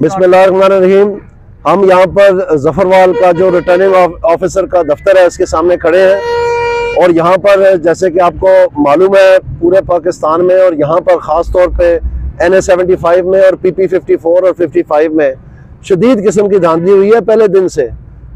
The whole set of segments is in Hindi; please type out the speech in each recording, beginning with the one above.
बिस्मिल्लाहिर्रहमानिर्रहीम। हम यहाँ पर जफरवाल का जो रिटर्निंग ऑफिसर का दफ्तर है उसके सामने खड़े हैं और यहाँ पर जैसे कि आपको मालूम है पूरे पाकिस्तान में और यहाँ पर ख़ास तौर पे NA-75 में और PP-54 और 55 में शदीद किस्म की धांधली हुई है पहले दिन से,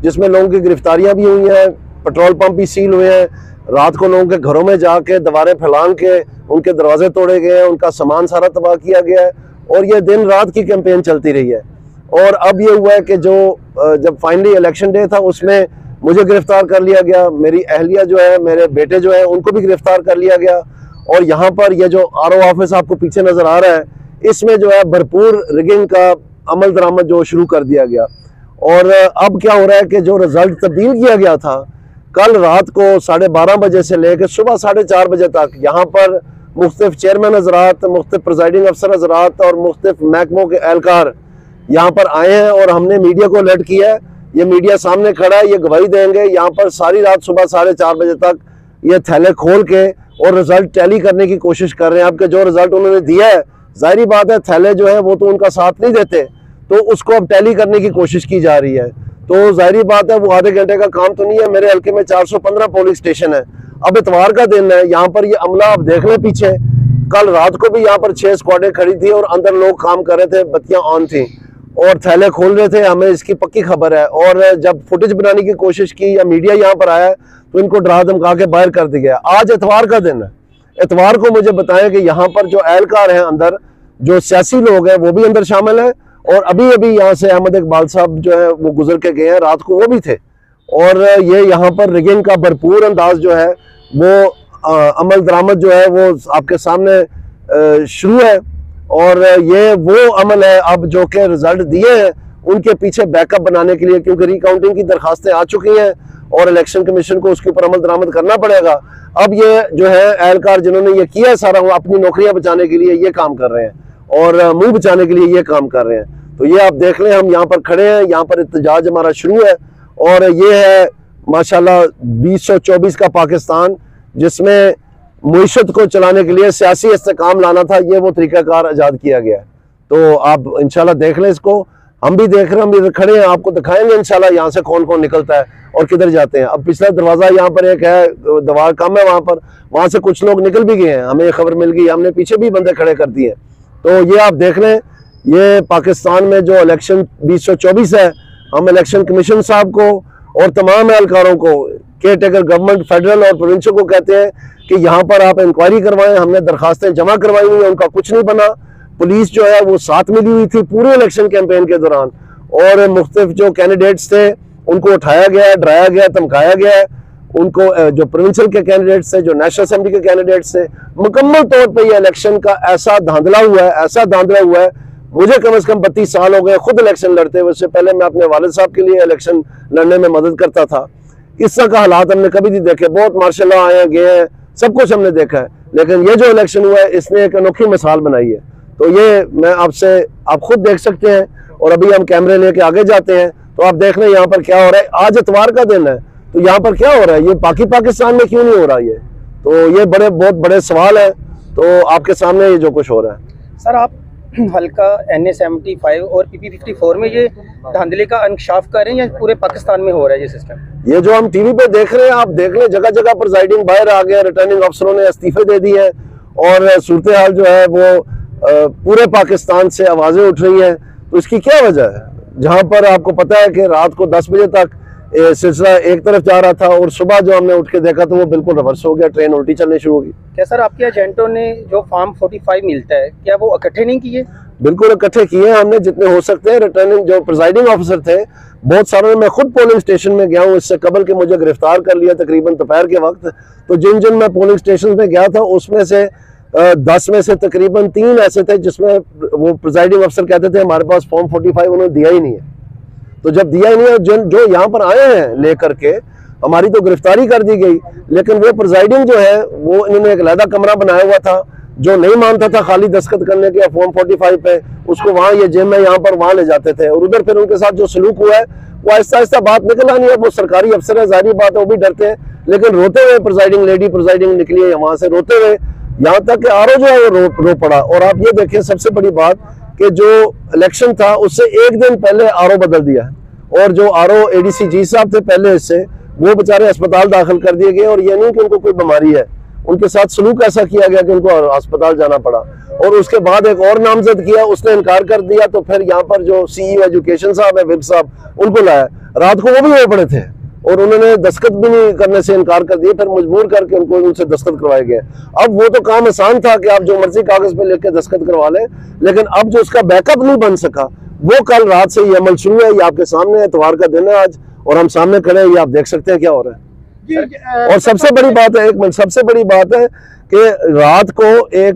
जिसमें लोगों की गिरफ्तारियाँ भी हुई हैं, पेट्रोल पंप भी सील हुए हैं, रात को लोगों के घरों में जाके दीवारें फैलान के उनके दरवाजे तोड़े गए हैं, उनका सामान सारा तबाह किया गया है और ये दिन रात की कैंपेन चलती रही है। और अब ये हुआ है कि जो जब फाइनली इलेक्शन डे था उसमें मुझे गिरफ्तार कर लिया गया, मेरी अहलिया जो है, मेरे बेटे जो है उनको भी गिरफ्तार कर लिया गया। और यहाँ पर ये जो RO ऑफिस आपको पीछे नजर आ रहा है इसमें जो है भरपूर रिगिंग का अमल दरामद जो शुरू कर दिया गया। और अब क्या हो रहा है कि जो रिजल्ट तब्दील किया गया था कल रात को 12:30 बजे से लेकर सुबह 4:30 बजे तक यहाँ पर मुख्तलिफ चेयरमैन हजरात, मुख्तलिफ प्रिजाइडिंग अफसर हजरात और मुख्तलिफ महकमों के एहलकार यहाँ पर आए हैं और हमने मीडिया को अलर्ट किया है। ये मीडिया सामने खड़ा है, ये गवाही देंगे। यहाँ पर सारी रात सुबह 4:30 बजे तक ये थैले खोल के और रिजल्ट टैली करने की कोशिश कर रहे हैं। आपके जो रिजल्ट उन्होंने दिया है, जाहिर बात है थैले जो है वो तो उनका साथ नहीं देते, तो उसको अब टैली करने की कोशिश की जा रही है। तो जाहिर बात है वो आधे घंटे का काम तो नहीं है। मेरे हल्के में 415 पोलिंग स्टेशन है। अब इतवार का दिन है, यहाँ पर ये अमला आप देख लें पीछे, कल रात को भी यहाँ पर 6 स्क्वाडें खड़ी थी और अंदर लोग काम कर रहे थे, बत्तियां ऑन थी और थैले खोल रहे थे, हमें इसकी पक्की खबर है। और जब फुटेज बनाने की कोशिश की या मीडिया यहाँ पर आया तो इनको डरा धमका के बाहर कर दिया। आज इतवार का दिन है, इतवार को मुझे बताया कि यहाँ पर जो एहलकार हैं अंदर, जो सियासी लोग हैं वो भी अंदर शामिल हैं और अभी अभी यहाँ से अहमद इकबाल साहब जो है वो गुजर के गए हैं, रात को वो भी थे। और ये यहाँ पर रिगिंग का भरपूर अंदाज जो है वो अमल दरामद जो है वो आपके सामने शुरू है। और ये वो अमल है अब जो कि रिजल्ट दिए हैं उनके पीछे बैकअप बनाने के लिए, क्योंकि रिकाउंटिंग की दरखास्तें आ चुकी हैं और इलेक्शन कमीशन को उसके ऊपर अमल दरामद करना पड़ेगा। अब ये जो है एहलकार जिन्होंने ये किया सारा, वो अपनी नौकरियां बचाने के लिए ये काम कर रहे हैं और मुंह बचाने के लिए ये काम कर रहे हैं। तो ये आप देख लें, हम यहाँ पर खड़े हैं, यहाँ पर एहतजाज हमारा शुरू है और ये है माशाल्लाह 2024 का पाकिस्तान, जिसमें मुईशत को चलाने के लिए सियासी इस्तेकाम लाना था, ये वो तरीकाकार आज़ाद किया गया है। तो आप इंशाल्लाह देख लें इसको, हम भी देख रहे हैं, हम भी खड़े हैं, आपको दिखाएंगे इंशाल्लाह यहाँ से कौन कौन निकलता है और किधर जाते हैं। अब पिछला दरवाज़ा यहाँ पर एक है, दीवार कम है वहाँ से कुछ लोग निकल भी गए हैं, हमें खबर मिल गई, हमने पीछे भी बंदे खड़े कर दिए। तो ये आप देख लें, ये पाकिस्तान में जो इलेक्शन 2024 है, हम इलेक्शन कमीशन साहब को और तमाम एहलकारों को, केयर टेकर गवर्नमेंट फेडरल और प्रोविंशियल को कहते हैं कि यहाँ पर आप इंक्वायरी करवाएं। हमने दरखास्तें जमा करवाई हुई हैं, उनका कुछ नहीं बना। पुलिस जो है वो साथ मिली हुई थी पूरे इलेक्शन कैंपेन के दौरान और मुख्तलिफ जो कैंडिडेट्स थे उनको उठाया गया, डराया गया, धमकाया गया है। उनको जो प्रोविंशियल के कैंडिडेट्स थे, जो नेशनल असेंबली के कैंडिडेट्स थे, मुकम्मल तौर पर यह इलेक्शन का ऐसा धांधला हुआ है, ऐसा धांधला हुआ है। मुझे कम से कम 32 साल हो गए खुद इलेक्शन लड़ते हुए। उससे पहले मैं अपने वालिद साहब के लिए इलेक्शन लड़ने में मदद करता था। इस तरह का हालात हमने कभी नहीं देखे। बहुत मार्शाल्लाह आए हैं, गए हैं, सब कुछ हमने देखा है, लेकिन ये जो इलेक्शन हुआ है इसने एक अनोखी मिसाल बनाई है। तो ये मैं आपसे, आप खुद देख सकते हैं और अभी हम कैमरे लेके आगे जाते हैं तो आप देख लें यहाँ पर क्या हो रहा है। आज इतवार का दिन है तो यहाँ पर क्या हो रहा है, ये बाकी पाकिस्तान में क्यों नहीं हो रहा है? ये तो ये बहुत बड़े सवाल है। तो आपके सामने ये जो कुछ हो रहा है। सर, आप हल्का NA-75 और PP-54 में ये धांधली का इंकशाफ कर रहे हैं या पूरे पाकिस्तान में हो रहा है ये सिस्टम? ये जो हम टीवी पे देख रहे हैं, आप देख लें, जगह जगह प्रिजाइडिंग बाहर आ गए, रिटर्निंग अफसरों ने इस्तीफे दे दिए और सूरत हाल जो है वो पूरे पाकिस्तान से आवाजें उठ रही हैं। तो इसकी क्या वजह है? जहां पर आपको पता है कि रात को 10 बजे तक सिलसिला एक तरफ जा रहा था और सुबह जो हमने उठ के देखा तो वो बिल्कुल रिवर्स हो गया, ट्रेन उल्टी चलनी शुरू होगी। क्या सर आपके एजेंटों ने जो फॉर्म 45 मिलता है क्या वो इकट्ठे नहीं किए? बिल्कुल इकट्ठे किए हमने, जितने हो सकते हैं। रिटर्निंग जो प्रिजाइडिंग ऑफिसर थे बहुत सारे, मैं खुद पोलिंग स्टेशन में गया हूँ, इससे कबल के मुझे गिरफ्तार कर लिया तकरीबन दोपहर के वक्त। तो जिन जिन मैं पोलिंग स्टेशन में गया था उसमें से 10 में से तकरीबन 3 ऐसे थे जिसमें वो प्रिजाइडिंग अफसर कहते थे हमारे पास फॉर्म 45 उन्होंने दिया ही नहीं है। तो जब दिया ही नहीं है, जो यहाँ पर आए हैं लेकर के, हमारी तो गिरफ्तारी कर दी गई, लेकिन वो प्रिजाइडिंग जो है वो इन्होंने एक अलहदा कमरा बनाया हुआ था। जो नहीं मानता था खाली दस्तखत करने के फॉर्म 45 पे, उसको वहाँ ये जेब में यहाँ पर वहाँ ले जाते थे और उधर फिर उनके साथ जो सलूक हुआ है वो आहिस्ता आहिस्ता बात निकल आनी है। वो सरकारी अफसर है, जाहिर बात है वो भी डरते हैं, लेकिन रोते हुए प्रिजाइडिंग लेडी प्रिजाइडिंग निकली है वहाँ से रोते हुए यहाँ तक कि आरओ जो है वो रो पड़ा। और आप ये देखें सबसे बड़ी बात कि जो इलेक्शन था उससे एक दिन पहले आरओ बदल दिया, और जो आरओ एडीसी जी साहब थे पहले इससे, वो बेचारे अस्पताल दाखिल कर दिए गए। और ये नहीं कि उनको कोई बीमारी है, उनके साथ सलूक ऐसा किया गया कि उनको अस्पताल जाना पड़ा। और उसके बाद एक और नामजद किया, उसने इनकार कर दिया, तो फिर यहाँ पर जो सीईओ एजुकेशन साहब है, विप साहब, उनको लाया। रात को वो भी वहीं पड़े थे और उन्होंने दस्तखत भी नहीं करने से इनकार कर दिया, फिर मजबूर करके उनको उनसे दस्तखत करवाए गए। अब वो तो काम आसान था कि आप जो मर्जी कागज पे लिख के दस्तखत करवा लें, लेकिन अब जो उसका बैकअप नहीं बन सका, वो कल रात से ये अमल शुरू है। ये आपके सामने है, इतवार का दिन है आज, और हम सामने खड़े हैं, ये आप देख सकते हैं क्या हो रहा है। और सबसे बड़ी बात है, एक मिनट, सबसे बड़ी बात है कि रात को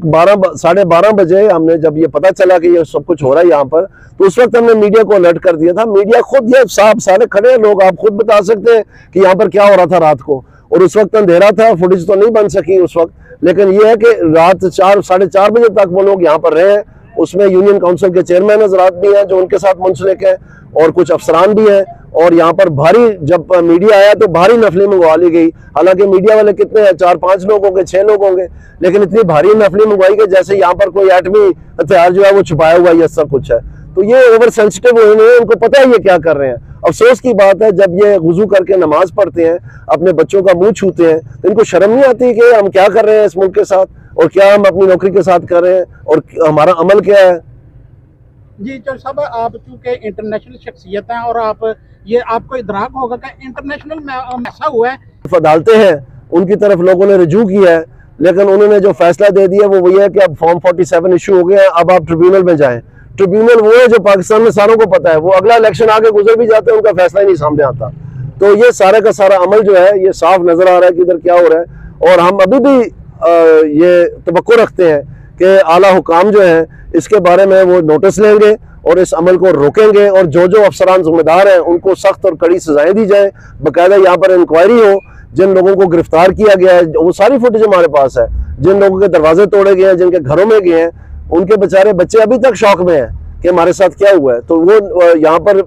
12:30 बजे हमने जब ये पता चला कि ये सब कुछ हो रहा है यहाँ पर, तो उस वक्त हमने मीडिया को अलर्ट कर दिया था। मीडिया खुद, ये साहब सारे खड़े हैं लोग, आप खुद बता सकते हैं कि यहाँ पर क्या हो रहा था रात को। और उस वक्त अंधेरा था, फुटेज तो नहीं बन सकी उस वक्त, लेकिन ये है कि रात 4 साढ़े 4 बजे तक वो लोग यहाँ पर रहे हैं। उसमें यूनियन काउंसिल के चेयरमैन हजरात भी हैं जो उनके साथ मुंसलिक हैं, और कुछ अफसरान भी हैं। और यहाँ पर भारी, जब मीडिया आया तो भारी नफली मंगवा ली गई। हालांकि मीडिया वाले कितने हैं, 4-5 लोग होंगे, 6 लोग होंगे, लेकिन इतनी भारी नफली मंगवाई गई जैसे यहाँ पर कोई एटमी हथियार जो है वो छुपाया हुआ ये सब कुछ है। तो ये ओवर सेंसिटिव हुए हैं, उनको पता है ये क्या कर रहे हैं। अफसोस की बात है, जब ये वुजू करके नमाज पढ़ते हैं, अपने बच्चों का मुंह छूते हैं, तो इनको शर्म नहीं आती कि हम क्या कर रहे हैं इस मुल्क के साथ, और क्या हम अपनी नौकरी के साथ कर रहे हैं, और हमारा अमल क्या है। जी जो साहब, आप चूंकि इंटरनेशनल शख्सियत हैं, और आप ये आपको इदराक होगा कि इंटरनेशनल ऐसा हुआ है, अदालतें हैं उनकी तरफ लोगों ने रुजू किया है, लेकिन उन्होंने जो फैसला दे दिया वो वही है कि अब फॉर्म 47 इशू हो गया है, अब आप ट्रिब्यूनल में जाएं। ट्रिब्यूनल वो है जो पाकिस्तान में सारों को पता है, वो अगला इलेक्शन आगे गुजर भी जाते हैं, उनका फैसला ही नहीं सामने आता। तो ये सारे का सारा अमल जो है ये साफ नजर आ रहा है कि इधर क्या हो रहा है। और हम अभी भी ये तवक्को रखते हैं कि आला हुकाम जो है इसके बारे में वो नोटिस लेंगे और इस अमल को रोकेंगे, और जो जो अफसरान जिम्मेदार हैं उनको सख्त और कड़ी सजाएं दी जाए। बाकायदा यहाँ पर इंक्वायरी हो, जिन लोगों को गिरफ्तार किया गया है वो सारी फुटेज हमारे पास है, जिन लोगों के दरवाजे तोड़े गए हैं, जिनके घरों में गए हैं, उनके बेचारे बच्चे अभी तक शौक में हैं कि हमारे साथ क्या हुआ है। तो वो यहाँ पर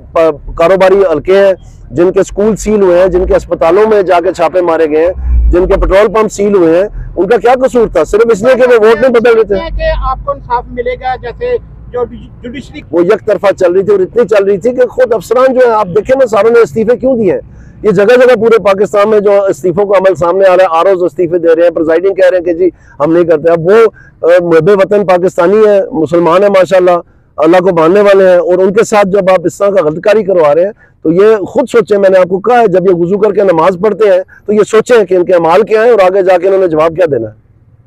कारोबारी हल्के हैं, जिनके स्कूल सील हुए हैं, जिनके अस्पतालों में जाके छापे मारे गए हैं, जिनके पेट्रोल पंप सील हुए हैं, उनका क्या कसूर था, सिर्फ इसलिए कि वो वोट नहीं बदल रहे थे कि आपको इंसाफ मिलेगा। जैसे जो जुडिशरी वो एक तरफा चल रही थी, और इतनी चल रही थी कि खुद अफसरान जो है, आप देखें ना, सारों ने इस्तीफे क्यों दिए। ये जगह जगह पूरे पाकिस्तान में जो इस्तीफों का अमल सामने आ रहा है, आरओ इस्तीफे दे रहे हैं, प्रिजाइडिंग कह रहे हैं कि जी हम नहीं करते। अब वो मुहब्बे वतन पाकिस्तानी है, मुसलमान है, माशाल्लाह अल्लाह को मानने वाले हैं, और उनके साथ जब आप इस तरह का गलतकारी करवा रहे हैं तो ये खुद सोचें। मैंने आपको कहा है, जब ये वुजू करके नमाज पढ़ते हैं तो ये सोचें कि इनके अमाल क्या है और आगे जाके इन्होंने जवाब क्या देना है।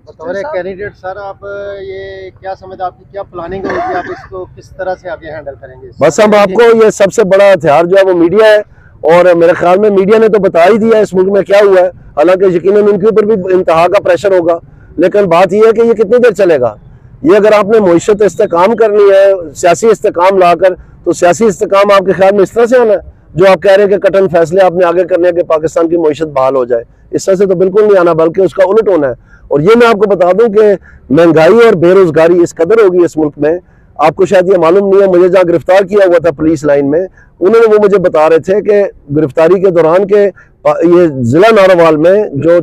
बतौर कैंडिडेट सर, आप ये क्या समझ, आपकी क्या प्लानिंग होगी, आप इसको किस तरह से आगे हैंडल करेंगे? बस हम आपको, ये सबसे बड़ा हथियार जो है वो मीडिया है, और मेरे ख्याल में मीडिया ने तो बता ही दिया इस मुल्क में क्या हुआ है। हालांकि यकीनन उनके ऊपर भी इंतहा का प्रेशर होगा, लेकिन बात यह है कि ये कितनी देर चलेगा। ये अगर आपने मईशत इस्तेकाम करनी है, सियासी इस्तेकाम लाकर, तो सियासी इस्तेकाम आपके ख्याल में इस तरह से आना है जो आप कह रहे हैं कि कटन फैसले आपने आगे करने हैं कि पाकिस्तान की मईशत बहाल हो जाए, इस तरह से तो बिल्कुल नहीं आना, बल्कि उसका उलट होना है। और ये मैं आपको बता दूं कि महंगाई और बेरोजगारी इस कदर होगी इस मुल्क में, आपको शायद ये मालूम नहीं है। मुझे जहाँ गिरफ्तार किया हुआ था पुलिस लाइन में, उन्होंने वो मुझे बता रहे थे कि गिरफ्तारी के दौरान के ये जिला नारोवाल में जो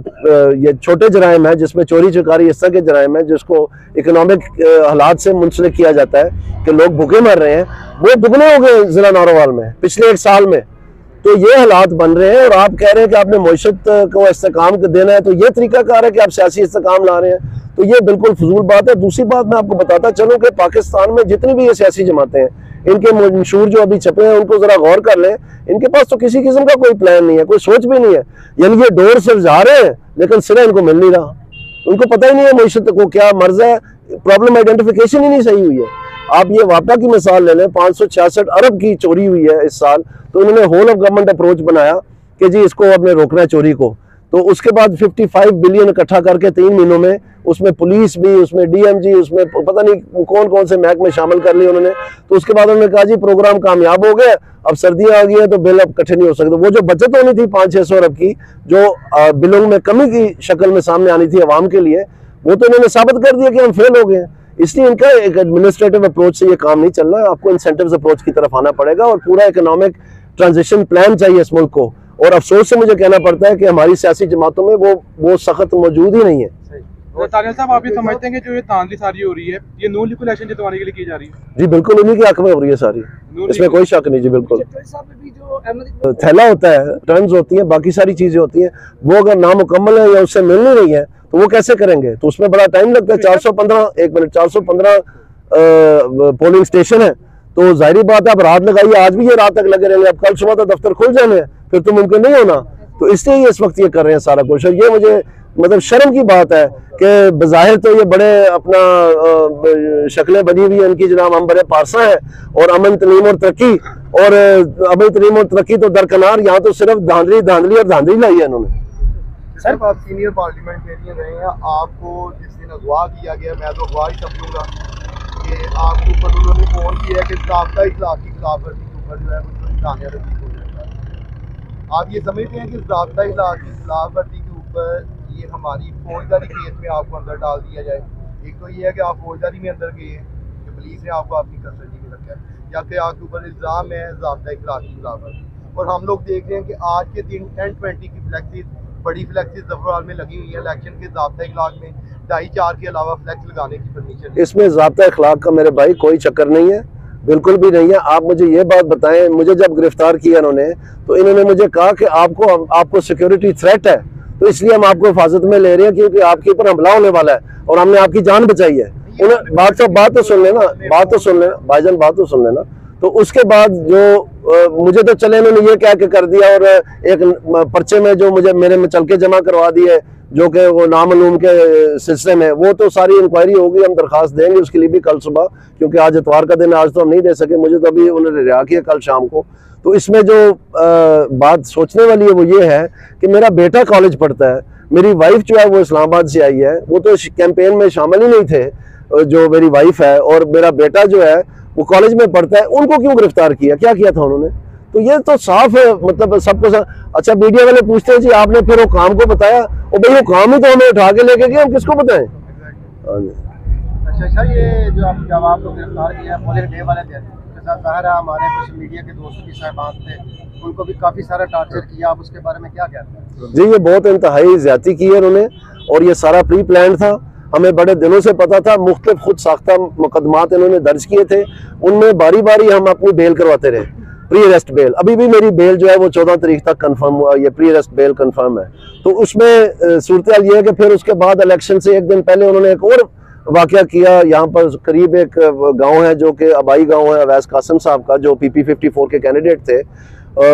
ये छोटे जराइम है, जिसमें चोरी चकारी इस तरह के जराइम है, जिसको इकोनॉमिक हालात से मुंसलिक किया जाता है कि लोग भूखे मर रहे हैं, वो दुगने हो गए जिला नारोवाल में पिछले 1 साल में। तो ये हालात बन रहे हैं, और आप कह रहे हैं कि आपने मईशत को इस्तेकाम देना है, तो ये तरीकाकार है कि आप सियासी इस्तेकाम ला रहे हैं, तो ये बिल्कुल फजूल बात है। दूसरी बात मैं आपको बताता चलूं कि पाकिस्तान में जितनी भी ये सियासी जमातें हैं, इनके मंशूर जो अभी छपे हैं उनको जरा गौर कर लें। इनके पास तो किसी किस्म का कोई प्लान नहीं है, कोई सोच भी नहीं है। यानी ये डोर सिर्फ जा रहे हैं, लेकिन सिरा इनको मिल नहीं रहा। उनको पता ही नहीं है मईशत को क्या मर्ज है, प्रॉब्लम आइडेंटिफिकेशन ही नहीं सही हुई है। आप ये वापा की मिसाल ले लें, 566 अरब की चोरी हुई है इस साल, तो उन्होंने होल ऑफ गवर्नमेंट अप्रोच बनाया कि जी इसको अपने रोकना है चोरी को। तो उसके बाद 55 बिलियन इकट्ठा करके 3 महीनों में, उसमें पुलिस भी, उसमें डीएमजी, उसमें पता नहीं कौन कौन से महकमे शामिल कर लिए उन्होंने। तो उसके बाद उन्होंने कहा जी प्रोग्राम कामयाब हो गया, अब सर्दियां आ गई है तो बिल अब इकट्ठे नहीं हो सकते। वो जो बचत होनी थी 500-600 अरब की, जो बिलों में कमी की शक्ल में सामने आनी थी अवाम के लिए, वो तो इन्होंने साबित कर दिया कि हम फेल हो गए। इसलिए इनका एक एडमिनिस्ट्रेटिव अप्रोच से ये काम नहीं चलना है, आपको इंसेंटिव्स अप्रोच की तरफ आना पड़ेगा, और पूरा इकोनॉमिक ट्रांजिशन प्लान चाहिए इस मुल्क को। और अफसोस से मुझे कहना पड़ता है कि हमारी सियासी जमातों में वो सख्त मौजूद ही नहीं है। तानिया साहब, आप ये समझते हैं कि जो ये धांधली सारी हो रही है, ये नून लीग को इलेक्शन जितवाने के लिए की जा रही है? जी बिल्कुल उन्हीं के हक में हो रही है सारी, इसमें कोई शक नहीं जी। बिल्कुल थैला होता है, टर्म्स होती हैं, बाकी सारी चीजें होती हैं, वो अगर नामुकम्मल है या उससे मिल नहीं रही है तो वो कैसे करेंगे? तो उसमें बड़ा टाइम लगता है। 415 पोलिंग स्टेशन है, तो जाहिर बात है अब रात लगाइए, आज भी ये रात तक लगे रहेंगे, अब कल सुबह तो दफ्तर खुल जाने हैं, फिर तो मुमकिन नहीं होना। तो इसलिए ये इस वक्त ये कर रहे हैं सारा कुछ। और ये मुझे मतलब शर्म की बात है कि बज़ाहिर तो ये बड़े अपना शक्लें बनी हुई है इनकी, जनाब हम बड़े पारसा है और अमन तलीम और तरक्की, और अमन तलीम और तरक्की तो दरकनार, यहाँ तो सिर्फ धांधली और धांधली लाई है इन्होंने। सर आप सीनियर पार्लियामेंटेरियन रहे हैं, आपको जिस दिन अगवा किया गया, मैं तो अगवा ही समझूंगा कि आपके ऊपर उन्होंने फोन किया कि ज़ाब्ता इखलाक की खिलाफवर्जी के ऊपर जो है वो थाने रखी हो जाता है। आप ये समझते हैं कि ज़ाब्ता इखलाक की खिलाफवर्जी के ऊपर ये हमारी फौजदारी केस में आपको अंदर डाल दिया जाए? एक तो ये है कि आप फौजदारी में अंदर गए हैं कि पुलिस ने आपको अपनी कस्टडी में रखा है, या कि आपके ऊपर इल्ज़ाम है ज़ाब्ता इखलाक की खिलाफवर्जी। और हम लोग देख रहे हैं कि आज के दिन 10-20 की फ्लैक्सीज, बड़ी फ्लैक्सीज ज़फरवाल में लगी हुई है इलेक्शन के ज़ाब्ता इखलाक में, 2.5-4 के अलावा फ्लैक्स लगाने की परमिशन। इसमें ज़ाब्ता इखलाक का मेरे भाई कोई चक्कर नहीं है, बिल्कुल भी नहीं है। आप मुझे ये बात बताएं, मुझे जब गिरफ्तार किया इन्होंने तो इन्होंने मुझे कहा कि आपको सिक्योरिटी थ्रेट है, तो इसलिए हम आपको हिफाजत में ले रहे हैं क्योंकि आपके ऊपर हमला होने वाला है और हमने आपकी जान बचाई है। उन्हें बात तो सुन लेना भाईजान, बात तो सुन लेना। तो उसके बाद जो मुझे तो चले इन्होंने ये क्या कर दिया, और एक पर्चे में जो मुझे मेरे में चल के जमा करवा दिए, जो कि वो नामालूम के सिलसिले में, वो तो सारी इंक्वायरी होगी, हम दरखास्त देंगे उसके लिए भी कल सुबह, क्योंकि आज इतवार का दिन, आज तो हम नहीं दे सके, मुझे तो अभी उन्होंने रिहा किया कल शाम को। तो इसमें जो बात सोचने वाली है वो ये है कि मेरा बेटा कॉलेज पढ़ता है, मेरी वाइफ जो है वो इस्लामाबाद से आई है, वो तो कैंपेन में शामिल ही नहीं थे जो मेरी वाइफ है, और मेरा बेटा जो है वो कॉलेज में पढ़ता है, उनको क्यों गिरफ्तार किया, क्या किया था उन्होंने? तो ये तो साफ है, मतलब सबको अच्छा मीडिया वाले पूछते हैं जी आपने फिर वो काम को बताया, और भाई वो काम ही तो हमें उठा के लेके गए, हम किसको बताएं? अच्छा, ये जो आप जब आपको गिरफ्तार किया पोलिंग डे वाले दिन, उसके साथ ज़ाहिर है हमारे कुछ मीडिया के दोस्त भी साहिबान थे, उनको भी काफ़ी सारा टार्चर किया, आप उसके बारे में क्या कहते हैं? जी ये बहुत इंतहाई ज्यादती की है उन्होंने, और ये सारा प्री प्लान था, हमें बड़े दिनों से पता था। मुख्तलिफ खुद साख्ता मुकदमात इन्होंने दर्ज किए थे, उनमें बारी बारी हम अपनी बेल करवाते रहे, प्री अरेस्ट बेल। अभी भी मेरी बेल जो है वो 14 तारीख तक कंफर्म हुआ, ये प्री अरेस्ट बेल कंफर्म है। तो उसमें सूरत ये है कि फिर उसके बाद इलेक्शन से एक दिन पहले उन्होंने एक और वाकया किया। यहाँ पर करीब एक गांव है जो कि आबाई गांव है अवैस कासिम साहब का, जो PP 54 के कैंडिडेट थे,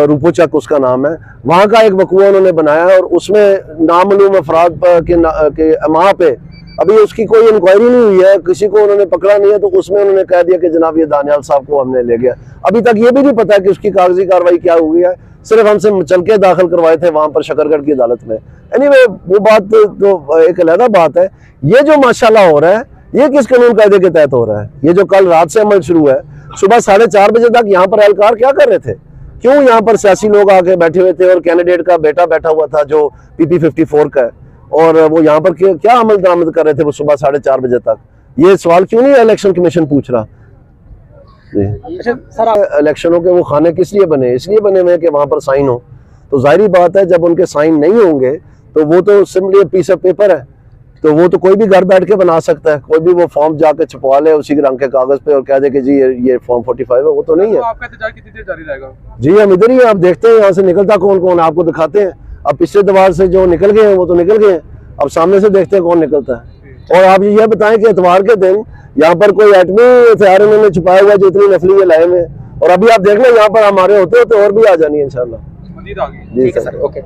रूपोचक उसका नाम है, वहाँ का एक वकूआ उन्होंने बनाया, और उसमें नामालूम अफराद के अमाह पे अभी उसकी कोई इंक्वायरी नहीं हुई है, किसी को उन्होंने पकड़ा नहीं है, तो उसमें उन्होंने कह दिया कि जनाब ये दानियाल साहब को हमने ले गया। अभी तक ये भी नहीं पता कि उसकी कागजी कार्रवाई क्या हुई है, सिर्फ हमसे चल के दाखिल करवाए थे वहां पर शकरगढ़ की अदालत में। एनीवे वो बात तो एक अलग बात है। ये जो माशाल्लाह हो रहा है ये किस कानून कायदे के तहत हो रहा है? ये जो कल रात से अमल शुरू है, सुबह 4:30 बजे तक यहाँ पर एहलकार क्या कर रहे थे? क्यों यहाँ पर सियासी लोग आके बैठे हुए थे, और कैंडिडेट का बेटा बैठा हुआ था जो PP 54 का है, और वो यहाँ पर क्या अमल दरामद कर रहे थे वो सुबह 4:30 बजे तक? ये सवाल क्यों नहीं इलेक्शन कमीशन पूछ रहा? इलेक्शनों के वो खाने किस लिए बने? इसलिए बने हुए कि वहां पर साइन हो। तो जाहिर बात है जब उनके साइन नहीं होंगे तो वो तो सिंपली पीस ऑफ पेपर है, तो वो तो कोई भी घर बैठ के बना सकता है, कोई भी वो फॉर्म जाके छपवा ले उसी रंग के कागज पे और कह दे कि जी ये फॉर्म 45 है, वो तो नहीं है। तो आपका इंतजार कितनी देर जारी रहेगा? जी हम इधर ही हैं, आप देखते हैं यहाँ से निकलता कौन कौन, आपको दिखाते हैं। अब पिछले दवार से जो निकल गए हैं वो तो निकल गए हैं, अब सामने से देखते हैं कौन निकलता है। और आप ये बताएं कि इतवार के दिन यहाँ पर कोई एटमी हथियार इन्होंने छुपाया हुआ जो इतनी नफली ये लाए हुए, और अभी आप देख लें यहाँ पर हमारे होते होते और भी आ जानी है इंशाल्लाह। मजीद आ गई। जी ठीक है सर, ओके।